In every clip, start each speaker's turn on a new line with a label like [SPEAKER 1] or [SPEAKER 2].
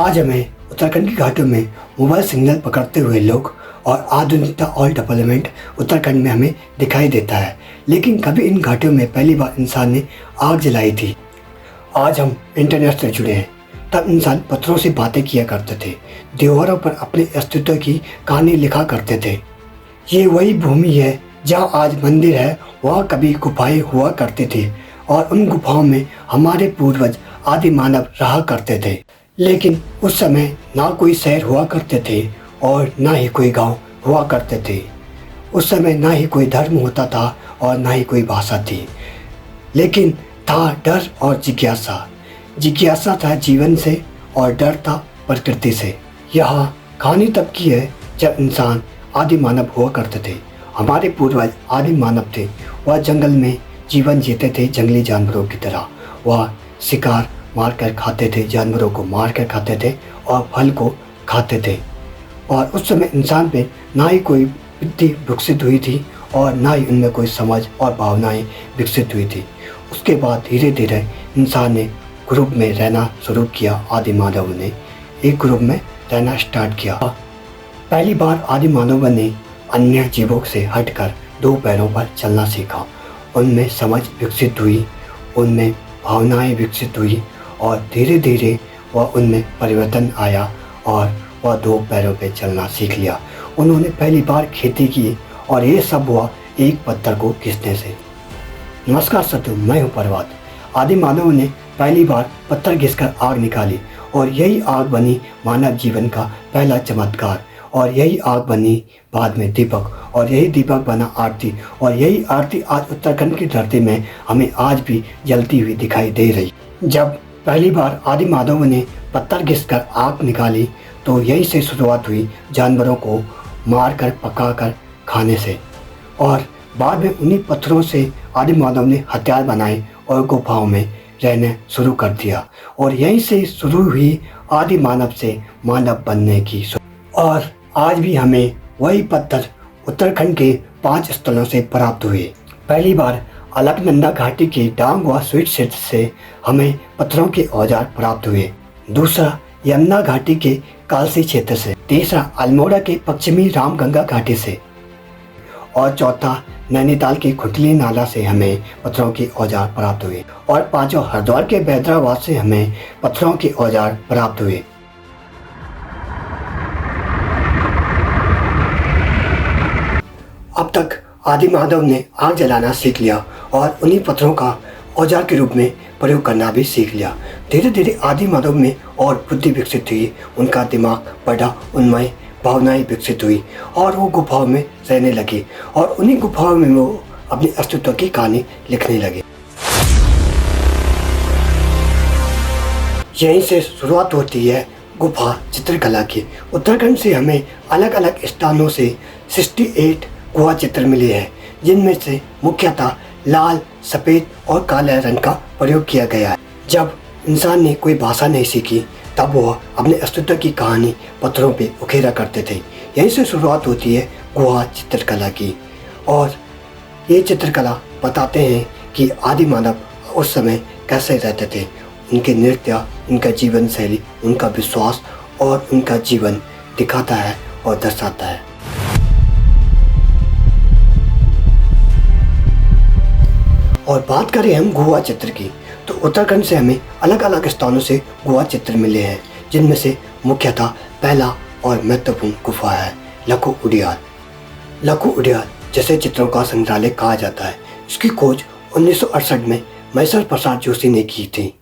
[SPEAKER 1] आज हमें उत्तराखंड की घाटियों में मोबाइल सिग्नल पकड़ते हुए लोग और आधुनिकता और डेवलपमेंट उत्तराखंड में हमें दिखाई देता है। लेकिन कभी इन घाटियों में पहली बार इंसान ने आग जलाई थी। आज हम इंटरनेट से जुड़े हैं। तब इंसान पत्थरों से बातें किया करते थे, दीवारों पर अपने अस्तित्व की कहानी लिखा करते थे। ये वही भूमि है जहाँ आज मंदिर है, वहाँ कभी गुफाएं हुआ करती थी और उन गुफाओं में हमारे पूर्वज आदि मानव रहा करते थे। लेकिन उस समय ना कोई शहर हुआ करते थे और ना ही कोई गांव हुआ करते थे। उस समय ना ही कोई धर्म होता था और ना ही कोई भाषा थी, लेकिन था डर और जिज्ञासा। जिज्ञासा था जीवन से और डर था प्रकृति से। यहाँ कहानी तब की है जब इंसान आदि मानव हुआ करते थे। हमारे पूर्वज आदि मानव थे। वह जंगल में जीवन जीते थे जंगली जानवरों की तरह। वह शिकार मार कर खाते थे, जानवरों को मार कर खाते थे और फल को खाते थे। और उस समय इंसान पे ना ही कोई बुद्धि विकसित हुई थी और ना ही उनमें कोई समझ और भावनाएं विकसित हुई थी। उसके बाद धीरे धीरे इंसान ने ग्रुप में रहना शुरू किया। आदि मानव ने एक ग्रुप में रहना स्टार्ट किया। पहली बार आदि मानव ने अन्य जीवों से हटकर दो पैरों पर चलना सीखा। उनमें समझ विकसित हुई, उनमें भावनाएं विकसित हुई और धीरे धीरे वह उनमें परिवर्तन आया और वह दो पैरों पर चलना सीख लिया। उन्होंने पहली बार खेती की और ये सब हुआ एक पत्थर को घिसने से। नमस्कार साथियों, मैं हूँ पर्वत। आदि मानव ने पहली बार पत्थर घिसकर आग निकाली और यही आग बनी मानव जीवन का पहला चमत्कार। और यही आग बनी बाद में दीपक, और यही दीपक बना आरती, और यही आरती आज उत्तराखंड की धरती में हमें आज भी जलती हुई दिखाई दे रही। जब पहली बार आदि मानव ने पत्थर घिसकर आग निकाली तो यहीं से शुरुआत हुई जानवरों को मार कर पका कर खाने से। और बाद में उन्हीं पत्थरों से आदि मानव ने हथियार बनाए और गुफाओं में रहने शुरू कर दिया। और यहीं से शुरू हुई आदि मानव से मानव बनने की। और आज भी हमें वही पत्थर उत्तराखंड के 5 स्थलों से प्राप्त हुए। पहली बार अलकनंदा घाटी के डांग व स्वीट क्षेत्र से हमें पत्थरों के औजार प्राप्त हुए। दूसरा यमुना घाटी के कालसी क्षेत्र से। तीसरा अल्मोड़ा के पश्चिमी रामगंगा घाटी से। और चौथा नैनीताल के खुटली नाला से हमें पत्थरों के औजार प्राप्त हुए। और पांचों हरिद्वार के बैद्राबाद से हमें पत्थरों के औजार प्राप्त हुए। अब तक आदि मानव ने आग जलाना सीख लिया और उन्हीं पत्थरों का औजार के रूप में प्रयोग करना भी सीख लिया। धीरे धीरे आदि मानव में और बुद्धि विकसित हुई, उनका दिमाग बढ़ा, उनमें भावनाएं विकसित हुई और वो गुफाओं में रहने लगे और उन्हीं गुफाओं में वो अपने अस्तित्व की कहानी लिखने लगे। यहीं से शुरुआत होती है गुफा चित्रकला की। उत्तराखंड से हमें अलग अलग स्थानों से 68 गुहा चित्र मिले हैं, जिनमें से मुख्यतः लाल, सफ़ेद और काले रंग का प्रयोग किया गया है। जब इंसान ने कोई भाषा नहीं सीखी तब वह अपने अस्तित्व की कहानी पत्थरों पे उकेरा करते थे। यहीं से शुरुआत होती है गुहा चित्रकला की। और ये चित्रकला बताते हैं कि आदि मानव उस समय कैसे रहते थे, उनके नृत्य, उनका जीवन शैली, उनका विश्वास और उनका जीवन दिखाता है और दर्शाता है। और बात करें हम गुहा चित्र की तो उत्तराखंड से हमें अलग अलग स्थानों से गुहा चित्र मिले हैं, जिनमें से मुख्यतः पहला और महत्वपूर्ण गुफा है लखो उडियाल। लखो उडियाल जैसे चित्रों का संग्रहालय कहा जाता है। इसकी खोज 1968 में मैसर प्रसाद जोशी ने की थी।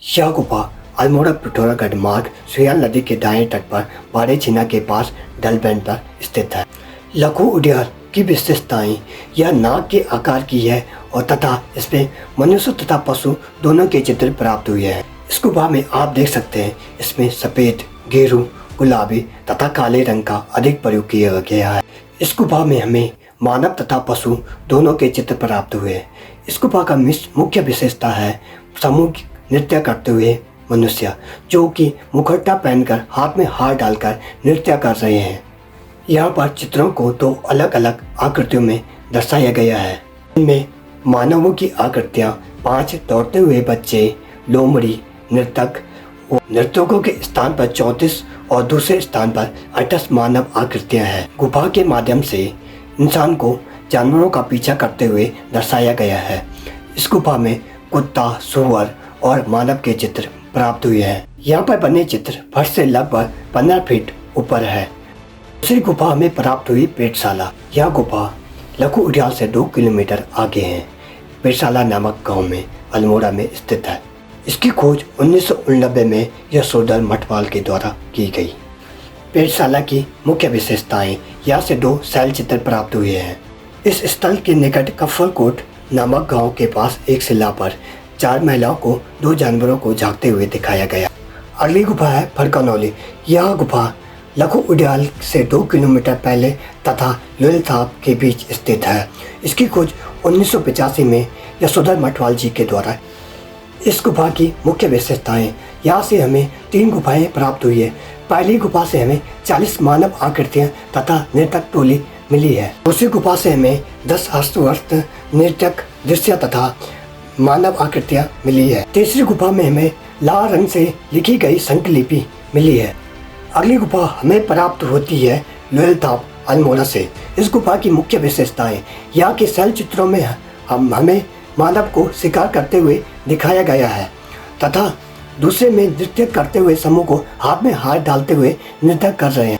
[SPEAKER 1] यह गुफा अल्मोड़ा पिथौरागढ़ मार्ग सुयाल नदी के दाएं तट पर बाड़े झीना के पास डलबैंड पर स्थित है। लखो उडियाल की विशेषताएं यह नाग के आकार की है और तथा इसमें मनुष्य तथा पशु दोनों के चित्र प्राप्त हुए हैं। इस गुफा में आप देख सकते हैं इसमें सफ़ेद, गेरू, गुलाबी तथा काले रंग का अधिक प्रयोग किया गया है। इस गुफा में हमें मानव तथा पशु दोनों के चित्र प्राप्त हुए हैं। इस गुफा का मुख्य विशेषता है समूह नृत्य करते हुए मनुष्य, जो कि मुखौटा पहनकर हाथ में हार डालकर नृत्य कर रहे हैं। यहाँ पर चित्रों को 2 अलग अलग आकृतियों में दर्शाया गया है। इनमें मानवों की आकृतियाँ 5 दौड़ते हुए बच्चे, लोमड़ी, नर्तक नर्तकों के स्थान पर 34 और दूसरे स्थान पर 28 मानव आकृतियां हैं। गुफा के माध्यम से इंसान को जानवरों का पीछा करते हुए दर्शाया गया है। इस गुफा में कुत्ता, सुअर और मानव के चित्र प्राप्त हुए हैं। यहाँ पर बने चित्र फर्श से लगभग 15 फीट ऊपर है। दूसरी गुफा में प्राप्त हुई पेटशाला। यह गुफा लघु उड़ियाल से 2 किलोमीटर आगे है। पेटशाला नामक गांव में अल्मोड़ा में स्थित है। इसकी खोज 1989 में यशोधर मठवाल के द्वारा की गई। पेटशाला की मुख्य विशेषताएं, यहाँ से 2 शैल चित्र प्राप्त हुए हैं। इस स्थल के निकट कफलकोट नामक गांव के पास एक शिला पर 4 महिलाओं को 2 जानवरों को झांकते हुए दिखाया गया। अगली गुफा है फरकनौली। यह गुफा लघु उड़ियाल से 2 किलोमीटर पहले तथा लोहलथाप के बीच स्थित है। इसकी खोज 1985 में यशोधर मठवाल जी के द्वारा। इस गुफा की मुख्य विशेषताएं, यहाँ से हमें 3 गुफाएं प्राप्त हुई है। पहली गुफा से हमें 40 मानव आकृतियां तथा नर्तक टोली मिली है। दूसरी गुफा से हमें 10 हस्तवस्त्र, नर्तक दृश्य तथा मानव आकृतियां मिली है। तीसरी गुफा में हमें लाल रंग से लिखी गई संतलिपि मिली है। अगली गुफा हमें प्राप्त होती है लोहलथाप अल्मोड़ा से। इस गुफा की मुख्य विशेषताएं, यहाँ के शैल चित्रों में हमें मानव को शिकार करते हुए दिखाया गया है तथा दूसरे में नृत्य करते हुए समूह को हाथ में हाथ डालते हुए नृत्य कर रहे हैं।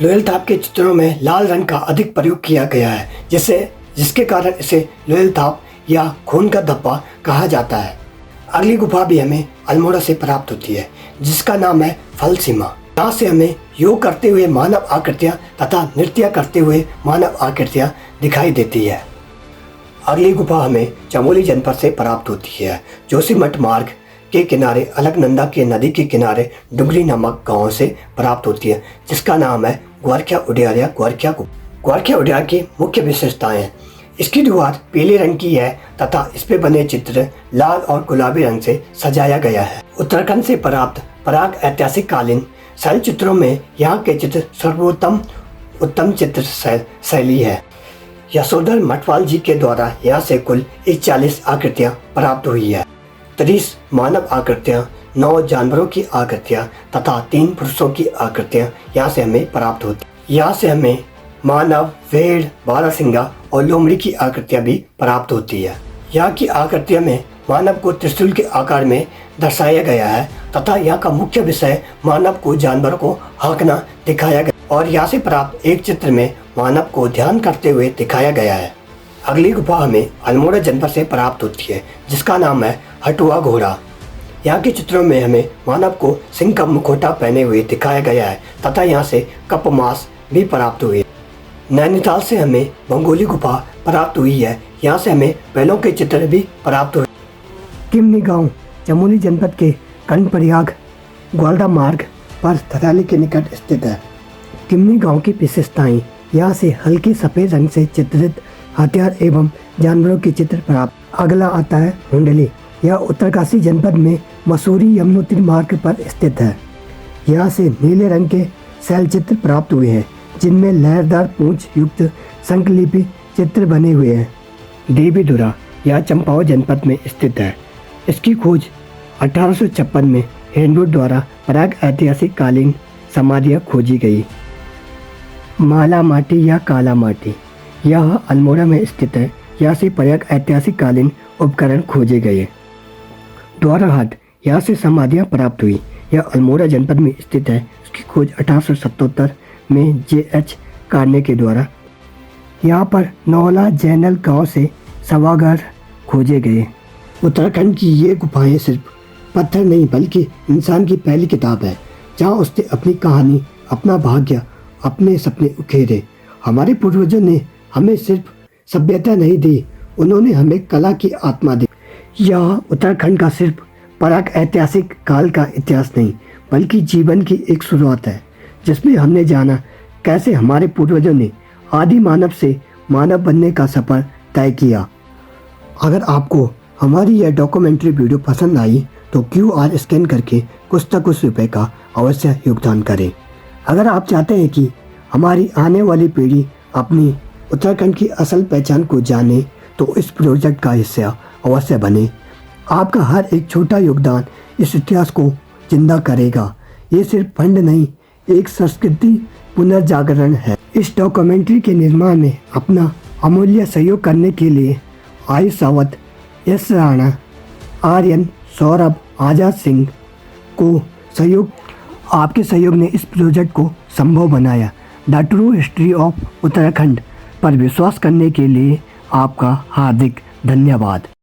[SPEAKER 1] लोहलथाप के चित्रों में लाल रंग का अधिक प्रयोग किया गया है, जिसके कारण इसे लोहलथाप या खून का धब्बा कहा जाता है। अगली गुफा भी हमें अल्मोड़ा से प्राप्त होती है, जिसका नाम है फलसीमा। यहाँ से हमें योग करते हुए मानव आकृतियाँ तथा नृत्य करते हुए मानव आकृतियाँ दिखाई देती है। अगली गुफा हमें चमोली जनपद से प्राप्त होती है। जोशीमठ मार्ग के किनारे अलकनंदा के नदी के किनारे डुंगरी नामक गांव से प्राप्त होती है, जिसका नाम है ग्वारखिया उड़ियाल या ग्वारखिया उड़ियाल की मुख्य विशेषताएं, इसकी दीवार पीले रंग की है तथा इस पे बने चित्र लाल और गुलाबी रंग से सजाया गया है। उत्तराखंड से प्राप्त प्राग ऐतिहासिक कालीन शैल चित्रों में यहाँ के चित्र सर्वोत्तम उत्तम चित्र शैली है। यशोधर मठवाल जी के द्वारा यहाँ से कुल 41 आकृतियाँ प्राप्त हुई है। 30 मानव आकृतियाँ, 9 जानवरों की आकृतियाँ तथा 3 पुरुषों की आकृतियाँ यहाँ से हमें प्राप्त होती। यहाँ से हमें मानव, भेड़, बारहसिंगा और लोमड़ी की आकृतियाँ भी प्राप्त होती है। यहाँ की आकृतियों में मानव को त्रिशूल के आकार में दर्शाया गया है तथा यहाँ का मुख्य विषय मानव को जानवरों को हाँकना दिखाया गया और यहाँ से प्राप्त एक चित्र में मानव को ध्यान करते हुए दिखाया गया है। अगली गुफा हमें अल्मोड़ा जनपद से प्राप्त होती है, जिसका नाम है हटुआ घोड़ा। यहाँ के चित्रों में हमें मानव को सिंह का मुखौटा पहने हुए दिखाया गया है तथा यहाँ से कप मांस भी प्राप्त हुए। नैनीताल से हमें बंगोली गुफा प्राप्त हुई है। यहाँ से हमें बैलों के चित्र भी प्राप्त हुए। किमनी गांव चमोली जनपद के कर्णप्रयाग ग्वालदा मार्ग पर थराली के निकट स्थित है। किमनी गांव की विशेषताएं, यहाँ से हल्के सफ़ेद रंग से चित्रित हथियार एवं जानवरों के चित्र प्राप्त। अगला आता है हुंडली। यह उत्तरकाशी जनपद में मसूरी यमुनोत्री मार्ग पर स्थित है। यहाँ से नीले रंग के शैल चित्र प्राप्त हुए हैं, जिनमें लहरदार पूंछ युक्त संकलिपि चित्र बने हुए हैं। देवीधुरा यह चंपावत जनपद में स्थित है। इसकी खोज 1856 में हेनवुड द्वारा प्राग ऐतिहासिक कालीन समाधियाँ खोजी गई। माला माटी या काला माटी यह अल्मोड़ा में स्थित है। यहाँ से प्राग ऐतिहासिक कालीन उपकरण खोजे गए। द्वाराहाट यहाँ से समाधियाँ प्राप्त हुई। यह अल्मोड़ा जनपद में स्थित है। उसकी खोज 1877 में J.H. कार्ने के द्वारा। यहाँ पर नौला जैनल गांव से सभागार खोजे गए। उत्तराखंड की ये गुफाएं सिर्फ पत्थर नहीं बल्कि इंसान की पहली किताब है, जहाँ उसने अपनी कहानी, अपना भाग्य, अपने सपने उखेरे। हमारे पूर्वजों ने हमें सिर्फ सभ्यता नहीं दी, उन्होंने हमें कला की आत्मा दी। यह उत्तराखंड का सिर्फ प्राग ऐतिहासिक काल का इतिहास नहीं बल्कि जीवन की एक शुरुआत है, जिसमें हमने जाना कैसे हमारे पूर्वजों ने आदि मानव से मानव बनने का सफ़र तय किया। अगर आपको हमारी यह डॉक्यूमेंट्री वीडियो पसंद आई तो QR स्कैन करके कुछ न कुछ रुपए का अवश्य योगदान करें। अगर आप चाहते हैं कि हमारी आने वाली पीढ़ी अपनी उत्तराखंड की असल पहचान को जाने तो इस प्रोजेक्ट का हिस्सा अवश्य बने। आपका हर एक छोटा योगदान इस इतिहास को जिंदा करेगा। ये सिर्फ फंड नहीं, एक संस्कृति पुनर्जागरण है। इस डॉक्यूमेंट्री के निर्माण में अपना अमूल्य सहयोग करने के लिए आयुष सावंत, यश राणा, आर्यन, सौरभ, आज़ाद सिंह को आपके सहयोग ने इस प्रोजेक्ट को संभव बनाया। The true history of Uttarakhand पर विश्वास करने के लिए आपका हार्दिक धन्यवाद।